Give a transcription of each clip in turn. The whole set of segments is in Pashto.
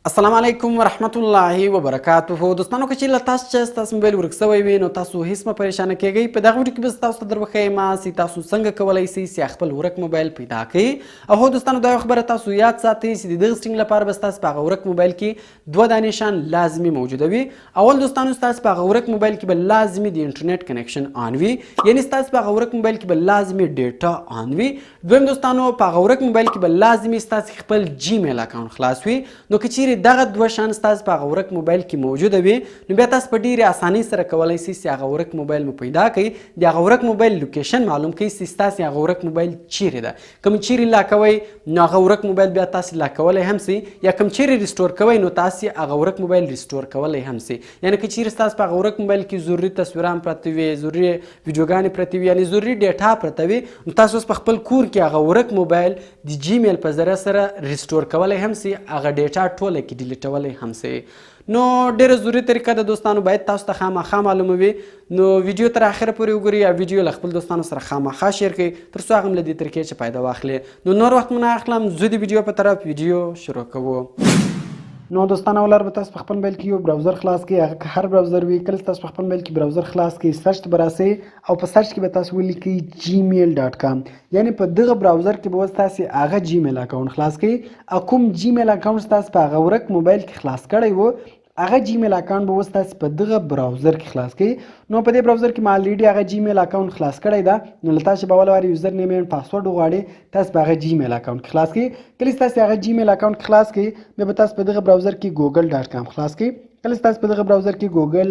السلام علیکم ورحمت الله وبرکاته. دوستانو که چې له تاسو چې تاسو موبایل ورک شوی وي نو تاسو هیڅ مه پریشانه کیږئ. په دغه ویډیو کې به تاسو ته دروښیم چې تاسو څنګه کولی شئ چې خپل ورک موبایل پیدا کړئ. او هو دوستانو دا یو خبره تاسو یاد ساتئ چې د دغه سټینګ لپاره به ستاسو په هغه ورک موبایل کې دوه دانې شیان لازمي موجوده وي. اول دوستانو ستاسو په هغه ورک موبایل کې به لازمي د انټرنیټ کنیکشن آن وي، یعنی ستاسو په هغه ورک موبایل کې به لازمي ډیټا آن وي. دویم دوستانو په هغه ورک موبایل کې به لازمي ستاسو خپل جیمیل اکاونټ خلاص وي. نو که چیرې دغه دوه شیان تاسو په هغه ورک موبایل کې موجوده وي نو بیا تاسو په ډیرې اسانۍ سره کولی شئ چې هغه ورک موبایل مو پیدا کړئ، د هغه ورک موبایل لوکیشن معلوم کړئ چې ستاسو هغه ورک موبایل چیرې ده. کوم چیرې لا کوئ نو هغه ورک موبایل بیا تاسو لا کولی هم سئ، یا کوم چیرې ریسټور کوئ نو تاسو هغه ورک موبایل ریسټور کولی هم سئ. یعنې که چیرې ستاسو په هغه ورک موبایل کې ضروري تصویران پرته وي، ضروري ویډیوګانې پرتې وي، یعنې ضروري ډیټا پرته وي، نو تاسو اوس په خپل کور کې هغه ورک موبایل د جیمیل په ذریعه سره ریسټور کولی هم سئ، هغه ډیټا ټوله کې ډیلیټولی هم سئ. نو ډیره ضروري طریقه ده دوستانو، باید تاسو ته خامخا معلومه وي. نو ویډیو تر اخره پورې وګورئ یا ویډیو له خپل دوستانو سره خامخا شیر کړئ تر څو هغه هم له دې طریقې چې فایده واخلي. نو نور وخت مو نه اخلم، زه د ویډیو په طرف ویډیو شروع کوو. نو دوستانو اول به تاسو په خپل موبایل کې یو براوزر خلاص کړئ. هغه که هر براوزر وي، کله تاسو په خپل موبایل کې براوزر خلاص کړئ سرچ ته به راسئ او په سرچ کې به تاسو ولیکئ gmail.com، یعنې په دغه براوزر کې به اوس تاسو هغه جیمیل اکاونټ خلاص کړئ او کوم جیمیل اکاونټ تاسو په هغه ورک موبایل کې خلاص کړی وو هغه جیمیل اکاونټ به اوس تاسو په دغه براوزر کې خلاص کړئ. نو په دې براوزر کې ما الریډي هغه جیمیل اکاونټ خلاص کړی ده، نو له تاسو به اول واري یوزر نیم اینډ پاسورډ وغواړئ، تاسو به هغه جیمیل اکاونټ کې خلاص کړئ. کله چې تاسو هغه جیمیل اکاونټ خلاص کړئ بیا به تاسو په دغه براوزر کې google.com خلاص کړئ. کله چې تاسو په دغه براوزر کې ګوګل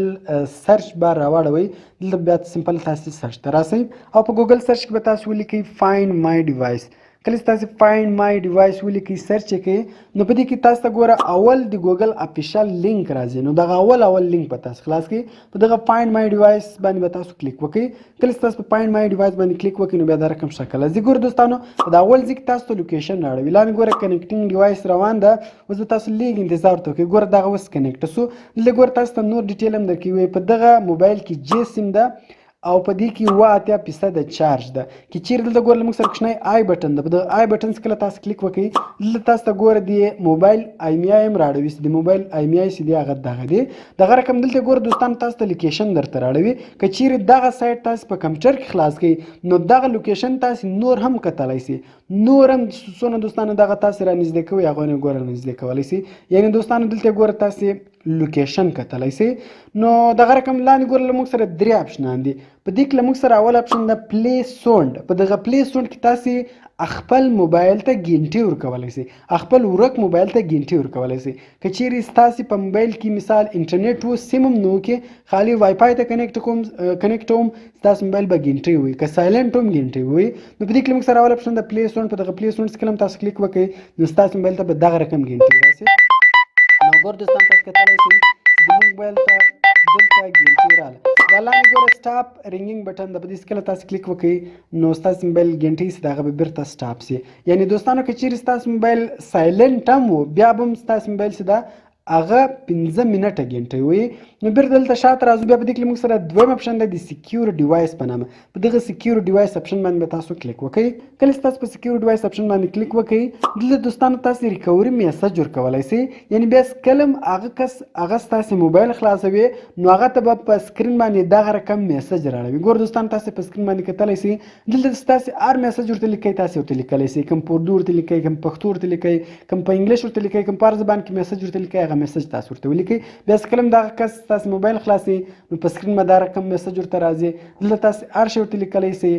سرچ بار راواړوئ، دلته بیا سمپل تاسو سرچ ته راسئ او په ګوګل سرچ کې به تاسو ولیکئ فایند مای ډیوایس. کله چې تاسو فایند مای ډیوایس ولیکئ سرچ یې کړئ نو په دې کې تاسو ته ګوره اول د ګوګل افیشل لینک راځي، نو دغه اول لینک به تاسو خلاص کړئ. په دغه فایند مای ډیوایس باندې به تاسو کلیک وکړئ. کله چې تاسو په فایند مای ډیوایس باندې کلیک وکړئ نو بیا دا رقم شکل راځي. ګوره دوستانو په دا اول ځای کې تاسو ته لوکیشن راوړوي، لاندې ګوره کنیکټینګ ډیوایس روان ده. اوس به تاسو لږ انتظار ورته وکړئ. ګوره دغه اوس کنیکټ شو. دلته ګوره تاسو ته نور ډیټیل هم درکوي. په دغه موبایل کې جی سیم ده او په دې کې 80% چارج ده. که چیرې دلته ګوره موږ سره کوچنی آی بټن ده، په دغه آی بټن کله تاسو کلیک وکړئ دلته تاسو ته ګوره د موبایل آی می آی هم راړوي چې د موبایل آی می آی چې دی هغه دغه دی. دغه رقم دلته ګوره دوستانو تاسو ته لوکیشن درته راړوي. که چیرې دغه سایټ تاسو په کمپیوټر کې خلاص کړئ نو دغه لوکیشن تاسو نور هم کتلی شئ، نور هم څونه دوستانو دغه تاسو را نږدې کوئ هغه نه ګوره نږدې کولی شئ. یعنې دوستانو دلته ګوره تاسو لوکیشن کتلی شئ. نو دغه رقم لاندې ګوره له موږ سره 3 اپشنان دي. په دې کې له موږ سره اول اپشن ده پلی سونډ. په دغه پلی سونډ کې تاسو خپل موبایل ته ګینټې ورکولی شئ، خپل ورک موبایل ته ګینټې ورکولی شئ. که چیرې ستاسو په موبایل کې مثال انټرنیټ و، سیم هم نه وکړي، خالي وای فای ته کنیکټ وم، ستاسو موبایل به ګینټې وي، که سایلنټ هم ګینټې وي. نو په دې کې له موږ سره اول اپشن ده پلی سونډ. په دغه پلی سونډ څخه هم تاسو کلیک وکړئ نو ستاسو موبایل ته به دغه رقم ګینټې راشي. نو ګوره دوستان تاسو کتلی شئ زموږ موبایل ته دلته ګینټې راغله. دا لاندې ګوره سټاپ رینګینګ بټن ده، په دې کله تاسو کلیک وکړئ نو ستاسو موبایل ګینټې شي، دغه به بیرته سټاپ شي. یعنې دوستانو که چیرې ستاسو موبایل سایلنټ هم و بیا به هم ستاسو موبایل چې ده هغه 15 منټه ګینټې وي. نو بیرته دلته شاته راځو. بیا په دې کې موږ سره دویم اپشن ده د سکیور ډیوایس په نامه. په دغه سکیور ډیوایس اپشن باندې به تاسو کلیک وکړئ. کله چې تاسو په سکیور ډیوایس اپشن باندې کلیک وکړئ دلته دوستانو تاسو ریکوري میسج ورکولی شئ. یعنې بیا کله هم هغه کس هغه ستاسو موبایل خلاصوي نو هغه ته به په سکرین باندې دغه رقم میسج راړوي. ګوره دوستانو تاسو په سکرین باندې کتلی شئ دلته ستاسو هر میسج ورته لیکئ، تاسو ورته لیکلی شئ. کوم په اردو ورته لیکئ، کوم پښتو ورته لیکئ، کوم په انګلیش ورته لیکئ، کوم په هر زبان کې میسج ورته لیکئ، هغه میسج تاسو ورته ولیکئ. بیا چې کله هم دغه کس تاسو موبایل خلاصوي نو په سکرین باندې دا رقم میسج ورته راځي. دلته تاسو هر شی ورته لیکلی شئ.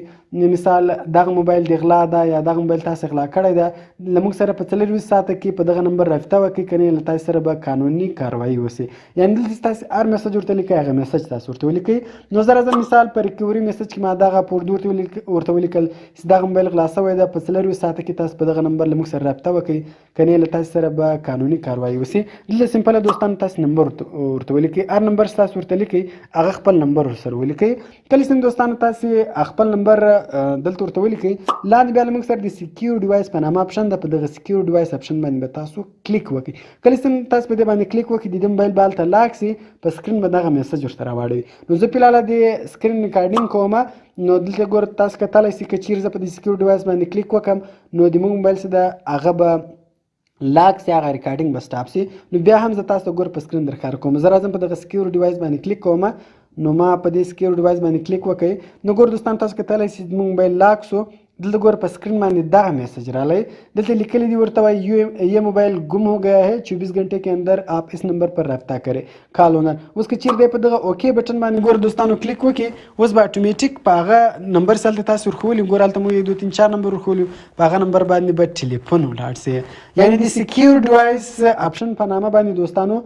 مثال دغه موبایل د غلا ده یا دغه موبایل تاسو غلا کړی ده، له موږ سره په 24 ساعته کې په دغه نمبر رابطه وکړئ، کنې له تاسو سره به قانوني کاروایي وشي. یعنې دلته تاسو هر میسج ورته لیکئ، هغه میسج تاسو ورته ولیکئ. نو زه راځم مثال په ریکوري میسج کې ما دغه په اردو ورته ولیکل چې دغه موبایل غلا شوی ده، په 24 ساعته کې تاسو په دغه نمبر له موږ سره رابطه وکړئ، کنې له تاسو سره به قانوني کاروایي وشي. دلته سمپله دوستانو تاسو نمبر ورته ولیکئ، هر نمبر تاسو ورته لیکئ هغه خپل نمبر ورسره ولیکئ. کله چې دوستانو تاسو خپل نمبر دلته ورته ولیکئ لاندې بیا له موږ سره د سکیور ډیوایس په نامه اپشن ده. په دغه سکیور ډیوایس اپشن باندې به تاسو کلیک وکړئ. کله چې تاسو په دې باندې کلیک وکړئ د دې موبایل به هلته لاک شي، په سکرین به دغه میسج ورته راواړوي. نو زه فلحال د سکرین ریکارډینګ کوم. نو دلته ګوره تاسو کتلی شئ که چیرې زه په دې سکیور ډیوایس باندې کلیک وکړم نو د موږ موبایل چې ده هغه به لاک سي هغه ریکارډینګ به سټاپ سي. نو بیا هم زه تاسو ته ګور په سکرین در ښکاره کوم. زه راځم په دغه سکیور ډیوایس باندې کلیک کوم. نو ما په دې سکیور ډیوایس باندې کلیک وکړئ. نو ګور دوستان تاسو کتلی سئ زموږ موبایل لاک سو. دلته ګور په سکرین باندې دغه میسج رالی. دلته لیکلی دي ورته وایي یہ موبایل گم ہو گیا ہے 24 घंटे के अंदर आप इस नंबर पर रابطه کریں کال اونر. اوس که چیرې دی په دغه اوکې بټن باندې ګور دوستانو کلیک وکړي اوس به اتومیټیک په هغه نمبر سره تاسو ورښولي. ګور هلته مو 1 2 3 4 نمبر ورښولي. په هغه نمبر باندې به ټلیفون ولاړ سي. یعنې د سکیور ډیوایس اپشن په نامه باندې دوستانو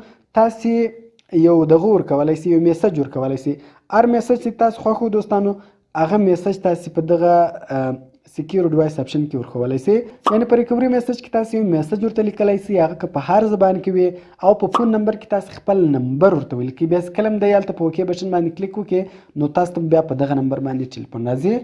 تاسې یو دغه ورکولی سي، یو میسج ورکولی سي. هر میسج چې تاسو خوښ و دوستانو هغه میسج تاسې په دغه سکیور ډیوایس اپشن کې ورکولی سي. یعنې په ریکوري میسج کې تاسو یو میسج ورته لیکلی سي، هغه که په هر زبان کې وي او په فون نمبر کې تاسو خپل نمبر ورته ولیکئ. بیا چې کله هم دی هلته په اوکې بټن باندې کلیک وکړئ نو تاسو ته بیا په دغه نمبر باندې ټلیفون راځي.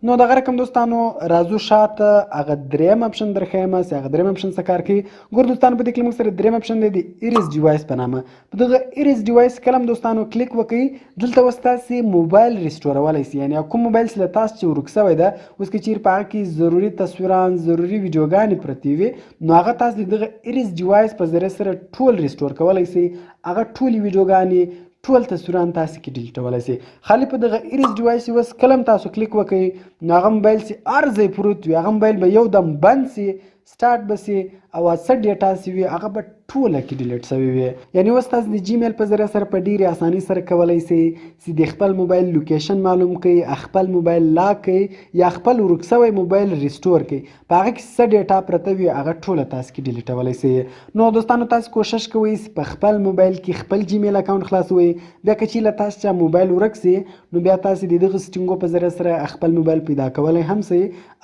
نو دغه رقم دوستانو راځو شاته هغه دریم اپشن در ښیم چې هغه دریم اپشن څه کار کوي. ګور دوستانو په دې کې موږ سره دریم اپشن دی د ایریز ډیوایس په نامه. په دغه ایریز ډیوایس کله هم دوستانو کلیک وکړئ دلته اوس تاسې موبایل ریسټورولی سي. یعنې کوم موبایل چې له تاسو چې ورک سوی ده اوس که چیرې په هغه کې ضروري تصویران ضروري ویډیوګانې پرتې وي نو هغه تاسو د دغه ایریز ډیوایس په ذریعه سره ټول ریسټور کولی سئ. هغه ټولې ویډیوګانې ټول تصویران تاسو کې ډیلیټولی سئ. خالي په دغه ایریز ډیوایس اوس کله هم تاسو کلیک وکړئ نو هغه موبایل چې هر ځای پروت وي هغه موبایل به یو دم بند سي، سټارټ به سي او څه ډیټا چې وي هغه به ټوله کې ډیلیټ سوی وي. یعنې اوس تاسو د جیمیل په ذریعه سره په ډېرې اسانۍ سره کولی سئ چې د خپل موبایل لوکیشن معلوم کړئ، خپل موبایل لاک کړئ یا خپل ورک سوی موبایل ریسټور کړئ. په هغه کې څه ډیټا پرته وي هغه ټوله تاسو کې ډیلیټولی سئ. نو دوستانو تاسو کوشش کوئ چې په خپل موبایل کې خپل جیمیل اکاونټ خلاصوئ. بیا که چیرې له تاسو چا موبایل ورک سي نو بیا تاسو د دغه سټینګو په ذریعه سره خپل موبایل پیدا کولی هم سئ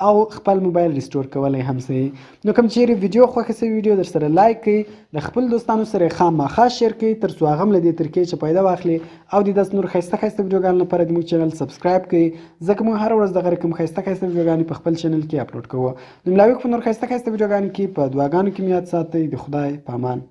او خپل موبایل ریسټور کولی هم سئ. نو کوم چیرې ویډیو خوښه سوي ویډیو در سره لایک کړئ، د خپل دوستانو سره یې خامخا شیر کړئ تر څو هغه هم له دې طریقې چې فایده واخلي او د داسې نور ښایسته ښایسته ویډیوګانو لپاره زموږ چینل سبسکرایب کړئ ځکه موږ هره ورځ دغه رقم ښایسته ښایسته ویډیوګانې په خپل چینل کې اپلوډ کوو. د ملاوي په نور ښایسته ښایسته ویډیوګانو کې په دعاګانو کې مې یاد ساتئ. د خدای په امان.